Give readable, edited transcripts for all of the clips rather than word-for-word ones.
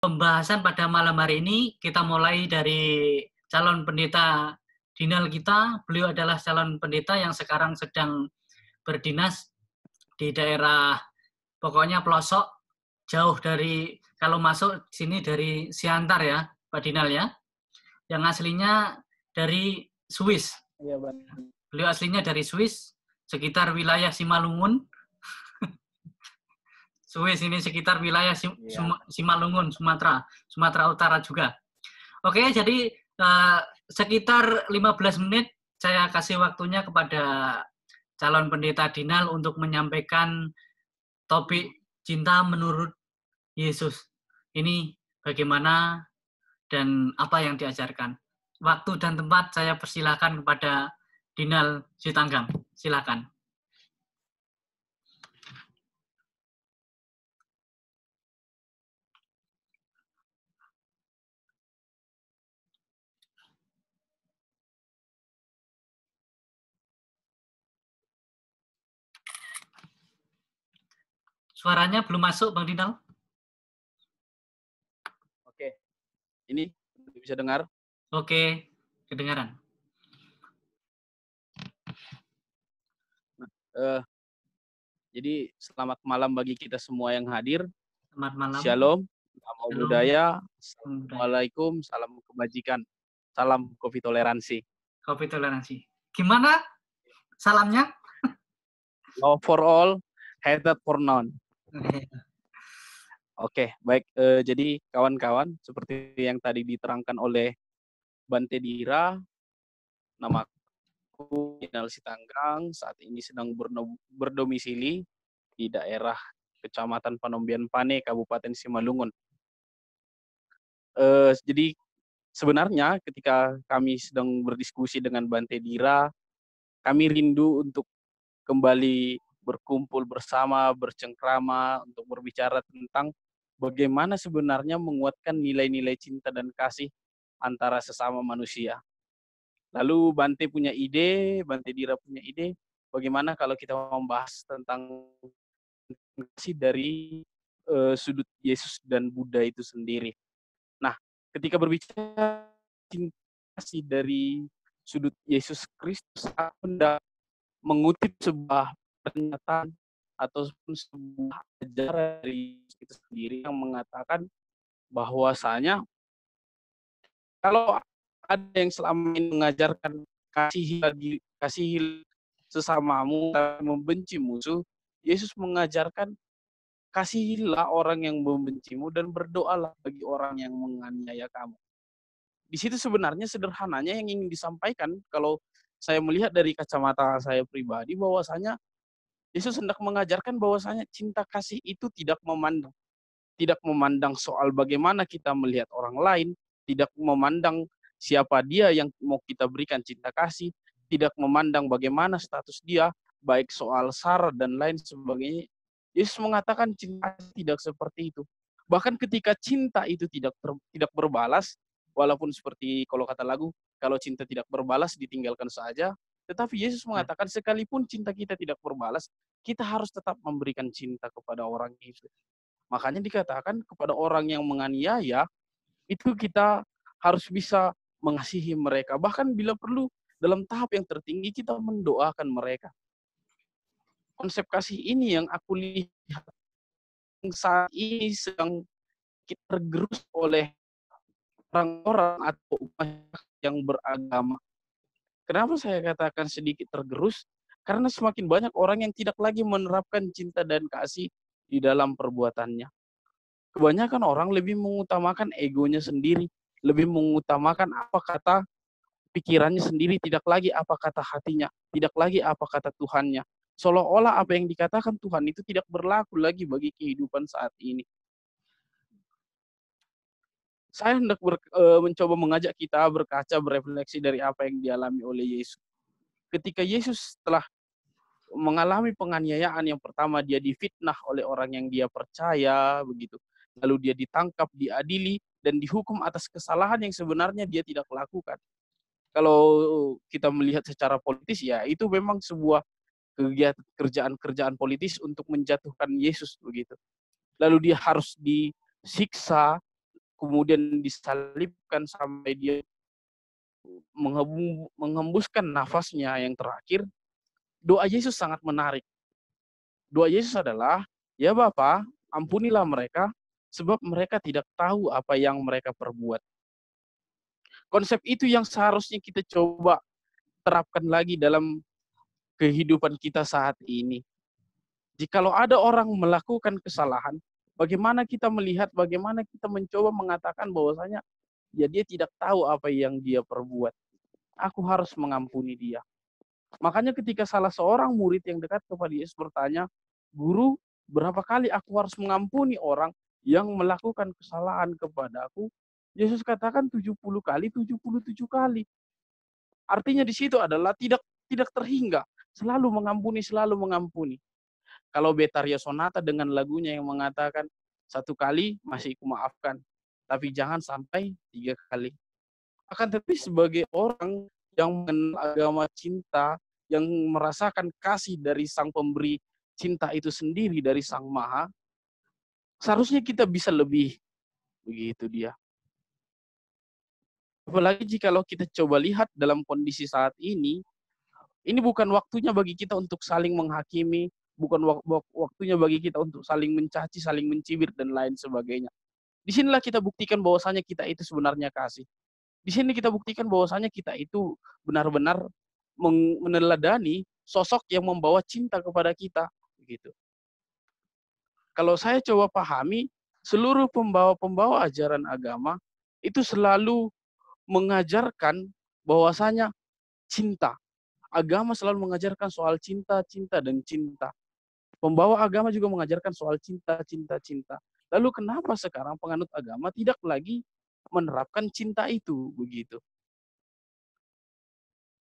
Pembahasan pada malam hari ini kita mulai dari calon pendeta Dinal kita. Beliau adalah calon pendeta yang sekarang sedang berdinas di daerah pokoknya pelosok, jauh dari, kalau masuk sini dari Siantar ya, Pak Dinal ya. Yang aslinya dari Swiss. Iya, Bang. Beliau aslinya dari Swiss, sekitar wilayah Simalungun. Swiss ini sekitar wilayah Simalungun, Sumatera Utara juga. Oke, jadi sekitar 15 menit saya kasih waktunya kepada calon pendeta Dinal untuk menyampaikan topik cinta menurut Yesus. Ini bagaimana dan apa yang diajarkan. Waktu dan tempat saya persilahkan kepada Dinal Sitanggam. Silakan. Suaranya belum masuk, Bang Dinal. Oke, ini bisa dengar? Oke, kedengaran. Jadi selamat malam bagi kita semua yang hadir. Selamat malam. Shalom, namo buddhaya, Shalom. assalamualaikum, salam kebajikan, salam kopi toleransi. Kopi toleransi. Gimana salamnya? Love for all, hatred for none. Oke, baik. Jadi kawan-kawan, seperti yang tadi diterangkan oleh Bante Dira, namaku Dinal Sitanggang, saat ini sedang berdomisili di daerah Kecamatan Panombian Pane, Kabupaten Simalungun. Jadi sebenarnya ketika kami sedang berdiskusi dengan Bante Dira, kami rindu untuk kembali berkumpul bersama, bercengkrama, untuk berbicara tentang bagaimana sebenarnya menguatkan nilai-nilai cinta dan kasih antara sesama manusia. Lalu Bante Dira punya ide, bagaimana kalau kita membahas tentang kasih dari sudut Yesus dan Buddha itu sendiri. Nah, ketika berbicara cinta kasih dari sudut Yesus Kristus, aku hendak mengutip sebuah pernyataan ataupun sebuah ajaran dari itu sendiri yang mengatakan bahwasanya kalau ada yang selama ini mengajarkan kasih sesamamu tapi membenci musuh, Yesus mengajarkan kasihilah orang yang membencimu dan berdoalah bagi orang yang menganiaya kamu. Di situ sebenarnya sederhananya yang ingin disampaikan kalau saya melihat dari kacamata saya pribadi bahwasanya Yesus hendak mengajarkan bahwasanya cinta kasih itu tidak memandang soal bagaimana kita melihat orang lain, tidak memandang siapa dia yang mau kita berikan cinta kasih, tidak memandang bagaimana status dia, baik soal sara dan lain sebagainya. Yesus mengatakan cinta tidak seperti itu. Bahkan ketika cinta itu tidak berbalas, walaupun seperti kalau kata lagu, kalau cinta tidak berbalas ditinggalkan saja, tetapi Yesus mengatakan sekalipun cinta kita tidak berbalas, kita harus tetap memberikan cinta kepada orang itu. Makanya dikatakan kepada orang yang menganiaya, itu kita harus bisa mengasihi mereka. Bahkan bila perlu dalam tahap yang tertinggi kita mendoakan mereka. Konsep kasih ini yang aku lihat saat ini sedang tergerus oleh orang-orang atau umat yang beragama. Kenapa saya katakan sedikit tergerus? Karena semakin banyak orang yang tidak lagi menerapkan cinta dan kasih di dalam perbuatannya. Kebanyakan orang lebih mengutamakan egonya sendiri, lebih mengutamakan apa kata pikirannya sendiri, tidak lagi apa kata hatinya, tidak lagi apa kata Tuhannya. Seolah-olah apa yang dikatakan Tuhan itu tidak berlaku lagi bagi kehidupan saat ini. Saya hendak mencoba mengajak kita berkaca, berefleksi dari apa yang dialami oleh Yesus. Ketika Yesus telah mengalami penganiayaan, yang pertama dia difitnah oleh orang yang dia percaya, begitu. Lalu dia ditangkap, diadili, dan dihukum atas kesalahan yang sebenarnya dia tidak lakukan. Kalau kita melihat secara politis, ya itu memang sebuah kerjaan politis untuk menjatuhkan Yesus begitu. Lalu dia harus disiksa, kemudian disalibkan sampai dia menghembuskan nafasnya yang terakhir, doa Yesus sangat menarik. Doa Yesus adalah, "Ya Bapa, ampunilah mereka, sebab mereka tidak tahu apa yang mereka perbuat." Konsep itu yang seharusnya kita coba terapkan lagi dalam kehidupan kita saat ini. Jikalau ada orang melakukan kesalahan, bagaimana kita melihat, bagaimana kita mencoba mengatakan bahwasanya, ya dia tidak tahu apa yang dia perbuat. Aku harus mengampuni dia. Makanya ketika salah seorang murid yang dekat kepada Yesus bertanya, "Guru, berapa kali aku harus mengampuni orang yang melakukan kesalahan kepadaku?" Yesus katakan 70 kali, 77 kali. Artinya di situ adalah tidak terhingga, selalu mengampuni, selalu mengampuni. Kalau Betharia Sonata dengan lagunya yang mengatakan, "Satu kali masih kumaafkan, tapi jangan sampai 3 kali." Akan tetapi sebagai orang yang mengenal agama cinta, yang merasakan kasih dari Sang Pemberi cinta itu sendiri, dari Sang Maha, seharusnya kita bisa lebih, begitu dia. Apalagi jikalau kita coba lihat dalam kondisi saat ini bukan waktunya bagi kita untuk saling menghakimi, bukan waktunya bagi kita untuk saling mencaci, saling mencibir, dan lain sebagainya. Di sinilah kita buktikan bahwasanya kita itu sebenarnya kasih. Di sini kita buktikan bahwasanya kita itu benar-benar meneladani sosok yang membawa cinta kepada kita, begitu. Kalau saya coba pahami, seluruh pembawa-pembawa ajaran agama itu selalu mengajarkan bahwasanya cinta. Agama selalu mengajarkan soal cinta, cinta, dan cinta. Pembawa agama juga mengajarkan soal cinta, cinta, cinta. Lalu kenapa sekarang penganut agama tidak lagi menerapkan cinta itu, begitu?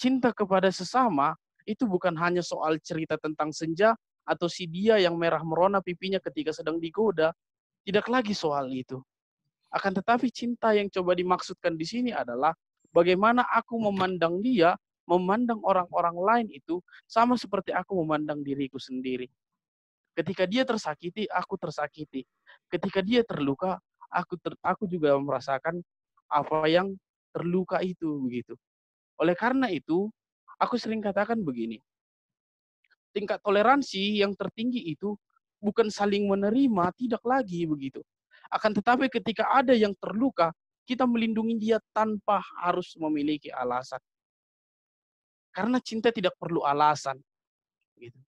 Cinta kepada sesama itu bukan hanya soal cerita tentang senja atau si dia yang merah merona pipinya ketika sedang digoda. Tidak lagi soal itu. Akan tetapi cinta yang coba dimaksudkan di sini adalah bagaimana aku memandang dia, memandang orang-orang lain itu sama seperti aku memandang diriku sendiri. Ketika dia tersakiti, aku tersakiti. Ketika dia terluka, aku juga merasakan apa yang terluka itu, begitu. Oleh karena itu, aku sering katakan begini, tingkat toleransi yang tertinggi itu bukan saling menerima, tidak lagi begitu. Akan tetapi ketika ada yang terluka, kita melindungi dia tanpa harus memiliki alasan. Karena cinta tidak perlu alasan. Gitu.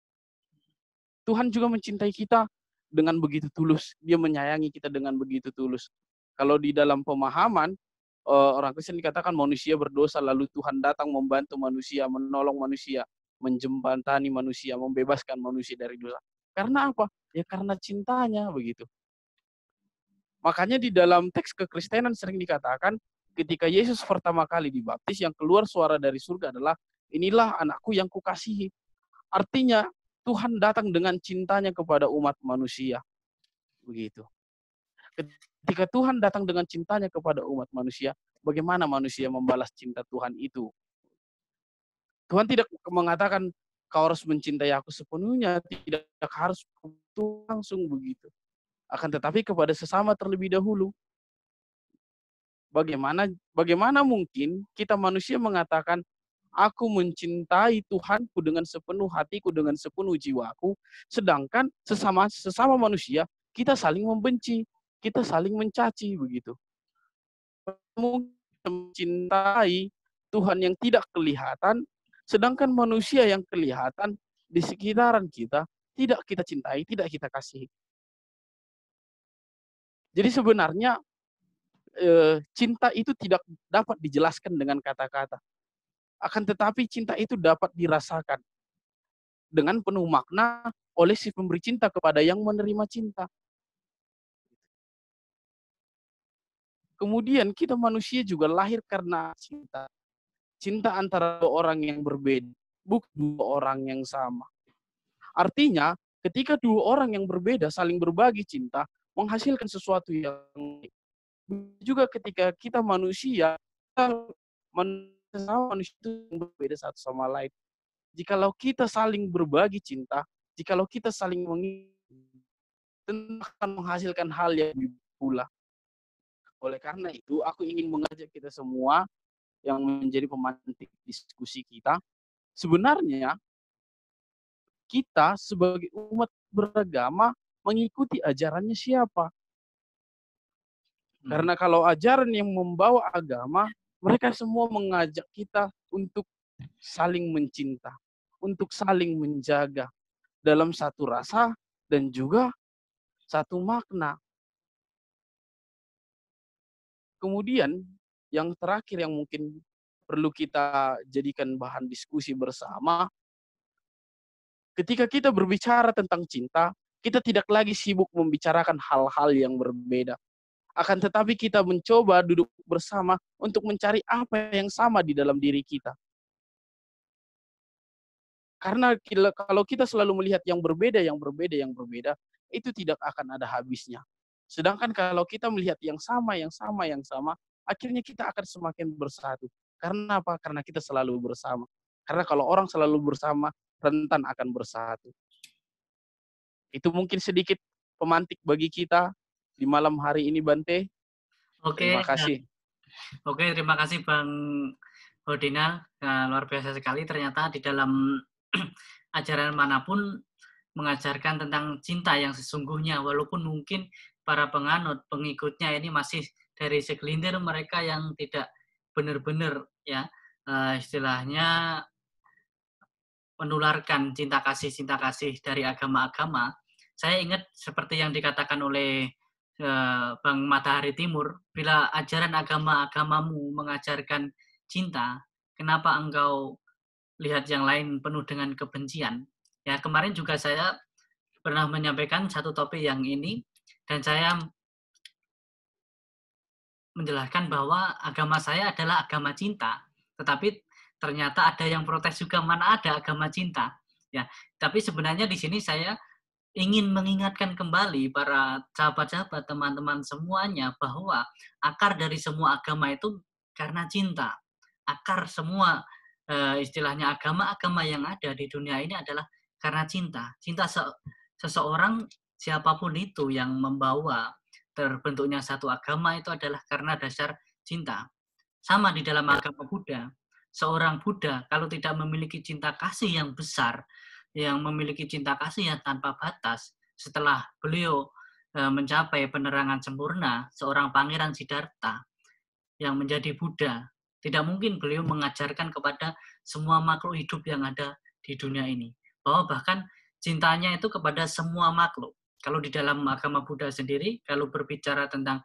Tuhan juga mencintai kita dengan begitu tulus. Dia menyayangi kita dengan begitu tulus. Kalau di dalam pemahaman, orang Kristen dikatakan manusia berdosa, lalu Tuhan datang membantu manusia, menolong manusia, menjembatani manusia, membebaskan manusia dari dosa. Karena apa? Ya karena cintanya, begitu. Makanya di dalam teks kekristenan sering dikatakan, ketika Yesus pertama kali dibaptis, yang keluar suara dari surga adalah, "Inilah anakku yang kukasihi." Artinya, Tuhan datang dengan cintanya kepada umat manusia. Begitu. Ketika Tuhan datang dengan cintanya kepada umat manusia, bagaimana manusia membalas cinta Tuhan itu? Tuhan tidak mengatakan, "Kau harus mencintai aku sepenuhnya," tidak harus langsung begitu. Akan tetapi kepada sesama terlebih dahulu. Bagaimana mungkin kita manusia mengatakan, "Aku mencintai Tuhanku dengan sepenuh hatiku, dengan sepenuh jiwaku," sedangkan sesama manusia kita saling membenci, kita saling mencaci, begitu. Mungkin mencintai Tuhan yang tidak kelihatan, sedangkan manusia yang kelihatan di sekitaran kita tidak kita cintai, tidak kita kasihi. Jadi sebenarnya cinta itu tidak dapat dijelaskan dengan kata-kata. Akan tetapi cinta itu dapat dirasakan dengan penuh makna oleh si pemberi cinta kepada yang menerima cinta. Kemudian kita manusia juga lahir karena cinta. Cinta antara dua orang yang berbeda, bukan dua orang yang sama. Artinya, ketika dua orang yang berbeda saling berbagi cinta, menghasilkan sesuatu yang juga ketika kita manusia, manusia itu berbeda satu sama lain. Jikalau kita saling berbagi cinta, jikalau kita saling mengingat, akan menghasilkan hal yang pula. Oleh karena itu, aku ingin mengajak kita semua yang menjadi pemantik diskusi kita, sebenarnya kita sebagai umat beragama mengikuti ajarannya siapa? Hmm. Karena kalau ajaran yang membawa agama, mereka semua mengajak kita untuk saling mencinta, untuk saling menjaga dalam satu rasa dan juga satu makna. Kemudian yang terakhir yang mungkin perlu kita jadikan bahan diskusi bersama, ketika kita berbicara tentang cinta, kita tidak lagi sibuk membicarakan hal-hal yang berbeda. Akan tetapi kita mencoba duduk bersama untuk mencari apa yang sama di dalam diri kita. Karena kalau kita selalu melihat yang berbeda, yang berbeda, yang berbeda, itu tidak akan ada habisnya. Sedangkan kalau kita melihat yang sama, yang sama, yang sama, akhirnya kita akan semakin bersatu. Karena apa? Karena kita selalu bersama. Karena kalau orang selalu bersama, rentan akan bersatu. Itu mungkin sedikit pemantik bagi kita di malam hari ini, Bante. Terima Oke, kasih. oke, terima kasih Bang Hodinal. Nah, luar biasa sekali ternyata di dalam ajaran manapun mengajarkan tentang cinta yang sesungguhnya, walaupun mungkin para penganut, pengikutnya ini masih dari segelintir mereka yang tidak benar-benar ya istilahnya menularkan cinta kasih dari agama-agama. Saya ingat seperti yang dikatakan oleh Bang Matahari Timur, bila ajaran agama-agamamu mengajarkan cinta, kenapa engkau lihat yang lain penuh dengan kebencian? Ya, kemarin juga saya pernah menyampaikan satu topik yang ini, dan saya menjelaskan bahwa agama saya adalah agama cinta. Tetapi ternyata ada yang protes juga, mana ada agama cinta. Ya, tapi sebenarnya di sini saya ingin mengingatkan kembali para sahabat-sahabat, teman-teman semuanya bahwa akar dari semua agama itu karena cinta. Akar semua istilahnya agama-agama yang ada di dunia ini adalah karena cinta. Cinta seseorang siapapun itu yang membawa terbentuknya satu agama itu adalah karena dasar cinta. Sama di dalam agama Buddha. Seorang Buddha kalau tidak memiliki cinta kasih yang besar, yang memiliki cinta kasih yang tanpa batas, setelah beliau mencapai penerangan sempurna, seorang pangeran Siddhartha yang menjadi Buddha, tidak mungkin beliau mengajarkan kepada semua makhluk hidup yang ada di dunia ini. Bahwa bahkan cintanya itu kepada semua makhluk. Kalau di dalam agama Buddha sendiri, kalau berbicara tentang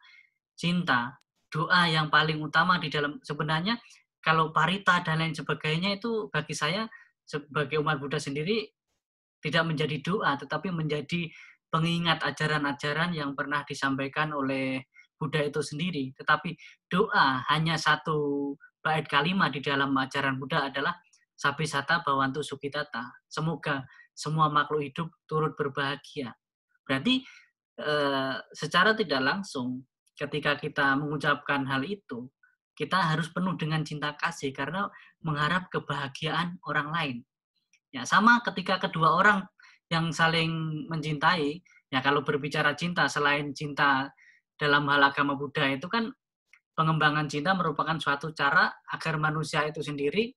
cinta, doa yang paling utama di dalam sebenarnya kalau parita dan lain sebagainya itu bagi saya sebagai umat Buddha sendiri tidak menjadi doa tetapi menjadi pengingat ajaran-ajaran yang pernah disampaikan oleh Buddha itu sendiri. Tetapi doa hanya satu bait kalimat di dalam ajaran Buddha adalah Sabisata Bhawantu Sukitata. Semoga semua makhluk hidup turut berbahagia. Berarti secara tidak langsung ketika kita mengucapkan hal itu, kita harus penuh dengan cinta kasih karena mengharap kebahagiaan orang lain. Ya, sama ketika kedua orang yang saling mencintai, ya kalau berbicara cinta selain cinta dalam hal agama Buddha itu kan pengembangan cinta merupakan suatu cara agar manusia itu sendiri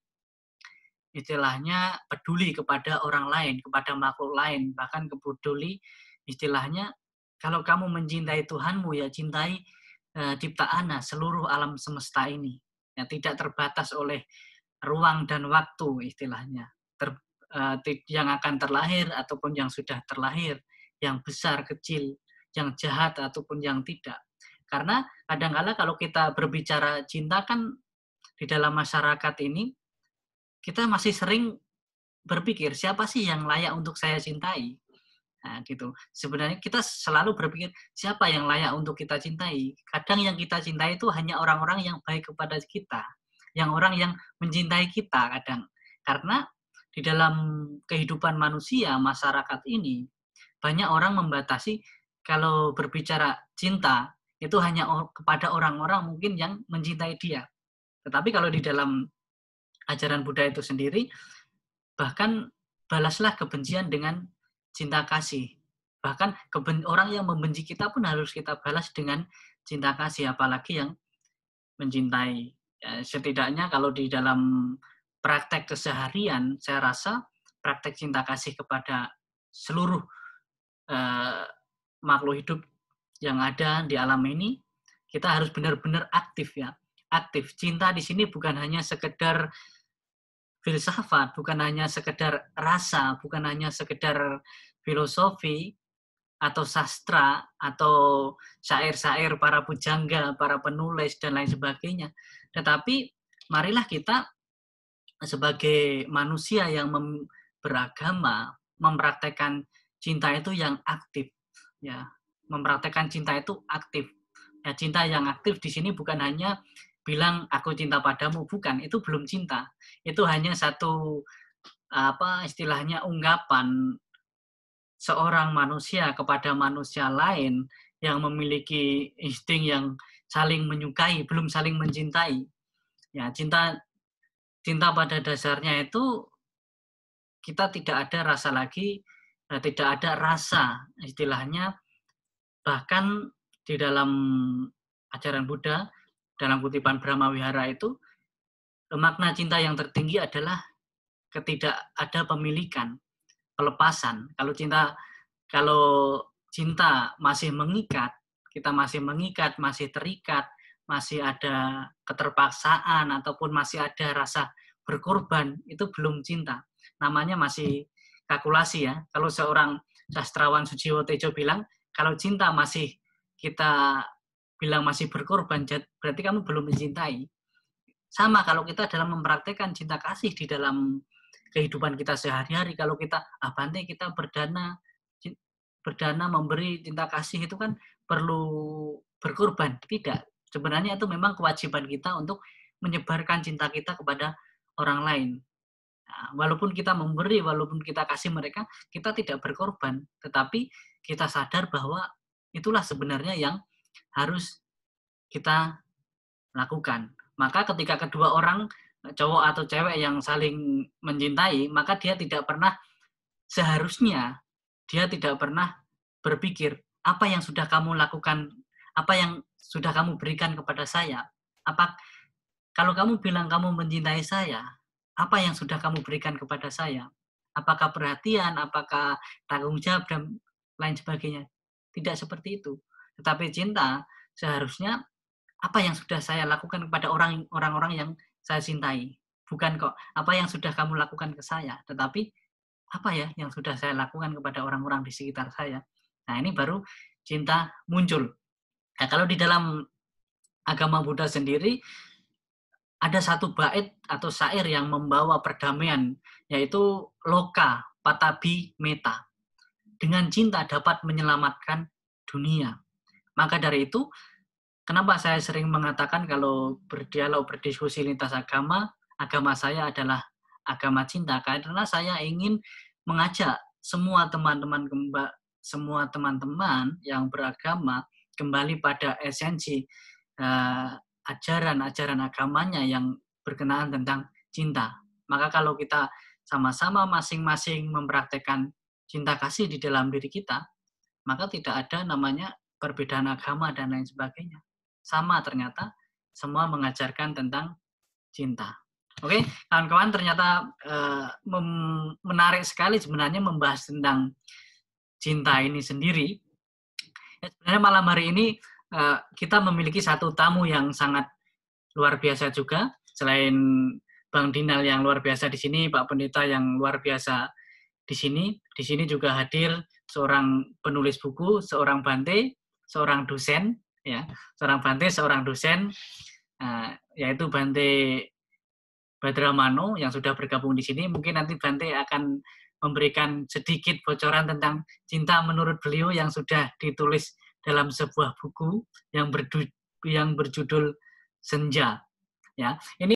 istilahnya peduli kepada orang lain, kepada makhluk lain, bahkan peduli istilahnya kalau kamu mencintai Tuhanmu ya cintai ciptaannya seluruh alam semesta ini. Ya, tidak terbatas oleh ruang dan waktu istilahnya. Yang akan terlahir ataupun yang sudah terlahir, yang besar, kecil, yang jahat ataupun yang tidak. Karena kadang-kala kalau kita berbicara cinta kan di dalam masyarakat ini kita masih sering berpikir siapa sih yang layak untuk saya cintai. Nah, gitu. Sebenarnya kita selalu berpikir siapa yang layak untuk kita cintai. Kadang yang kita cintai itu hanya orang-orang yang baik kepada kita, yang orang yang mencintai kita kadang. Karena di dalam kehidupan manusia, masyarakat ini, banyak orang membatasi kalau berbicara cinta itu hanya kepada orang-orang mungkin yang mencintai dia. Tetapi kalau di dalam ajaran Buddha itu sendiri, bahkan balaslah kebencian dengan cinta kasih. Bahkan orang yang membenci kita pun harus kita balas dengan cinta kasih, apalagi yang mencintai. Ya, setidaknya kalau di dalam praktek keseharian, saya rasa praktek cinta kasih kepada seluruh makhluk hidup yang ada di alam ini, kita harus benar-benar aktif ya. Aktif. Cinta di sini bukan hanya sekedar filsafat, bukan hanya sekedar rasa, bukan hanya sekedar filosofi atau sastra atau syair-syair para pujangga, para penulis dan lain sebagainya. Tetapi marilah kita sebagai manusia yang beragama mempraktekkan cinta itu yang aktif, ya, mempraktekkan cinta itu aktif. Ya, cinta yang aktif di sini bukan hanya bilang aku cinta padamu, bukan, itu belum cinta. Itu hanya satu istilahnya ungkapan seorang manusia kepada manusia lain yang memiliki insting yang saling menyukai, belum saling mencintai. Ya, cinta pada dasarnya itu kita tidak ada rasa lagi, tidak ada rasa istilahnya. Bahkan di dalam ajaran Buddha, dalam kutipan Brahma Wihara itu, makna cinta yang tertinggi adalah ketidak ada pemilikan, pelepasan. Kalau cinta masih mengikat, kita masih mengikat, masih terikat, masih ada keterpaksaan ataupun masih ada rasa berkorban, itu belum cinta. Namanya masih kalkulasi ya. Kalau seorang sastrawan Sujiwo Tejo bilang, kalau cinta masih kita bilang masih berkorban, berarti kamu belum mencintai. Sama kalau kita dalam mempraktekkan cinta kasih di dalam kehidupan kita sehari-hari, kalau kita Bante kita berdana memberi cinta kasih itu kan perlu berkorban. Tidak. Sebenarnya itu memang kewajiban kita untuk menyebarkan cinta kita kepada orang lain. Nah, walaupun kita memberi, walaupun kita kasih mereka, kita tidak berkorban. Tetapi kita sadar bahwa itulah sebenarnya yang harus kita lakukan. Maka ketika kedua orang, cowok atau cewek yang saling mencintai, maka dia tidak pernah, seharusnya dia tidak pernah berpikir, apa yang sudah kamu lakukan, apa yang sudah kamu berikan kepada saya. Kalau kamu bilang kamu mencintai saya, apa yang sudah kamu berikan kepada saya? Apakah perhatian, apakah tanggung jawab, dan lain sebagainya? Tidak seperti itu. Tetapi cinta seharusnya apa yang sudah saya lakukan kepada orang-orang yang saya cintai. Bukan kok apa yang sudah kamu lakukan ke saya, tetapi apa ya yang sudah saya lakukan kepada orang-orang di sekitar saya. Nah, ini baru cinta muncul. Nah, kalau di dalam agama Buddha sendiri, ada satu bait atau syair yang membawa perdamaian, yaitu loka patabi meta. Dengan cinta dapat menyelamatkan dunia. Maka dari itu, kenapa saya sering mengatakan kalau berdialog, berdiskusi lintas agama, agama saya adalah agama cinta, karena saya ingin mengajak semua teman-teman yang beragama kembali pada esensi ajaran agamanya yang berkenaan tentang cinta. Maka kalau kita sama-sama masing-masing mempraktekkan cinta kasih di dalam diri kita, maka tidak ada namanya perbedaan agama dan lain sebagainya. Sama ternyata semua mengajarkan tentang cinta. Oke, kawan-kawan, ternyata menarik sekali sebenarnya membahas tentang cinta ini sendiri. Sebenarnya malam hari ini kita memiliki satu tamu yang sangat luar biasa juga. Selain Bang Dinal yang luar biasa di sini, Pak Pendeta yang luar biasa di sini. Di sini juga hadir seorang penulis buku, seorang Bante, seorang dosen, ya, seorang Bante, seorang dosen, yaitu Bante Badramano yang sudah bergabung di sini. Mungkin nanti Bante akan memberikan sedikit bocoran tentang cinta menurut beliau yang sudah ditulis dalam sebuah buku yang berjudul Senja. Ya, ini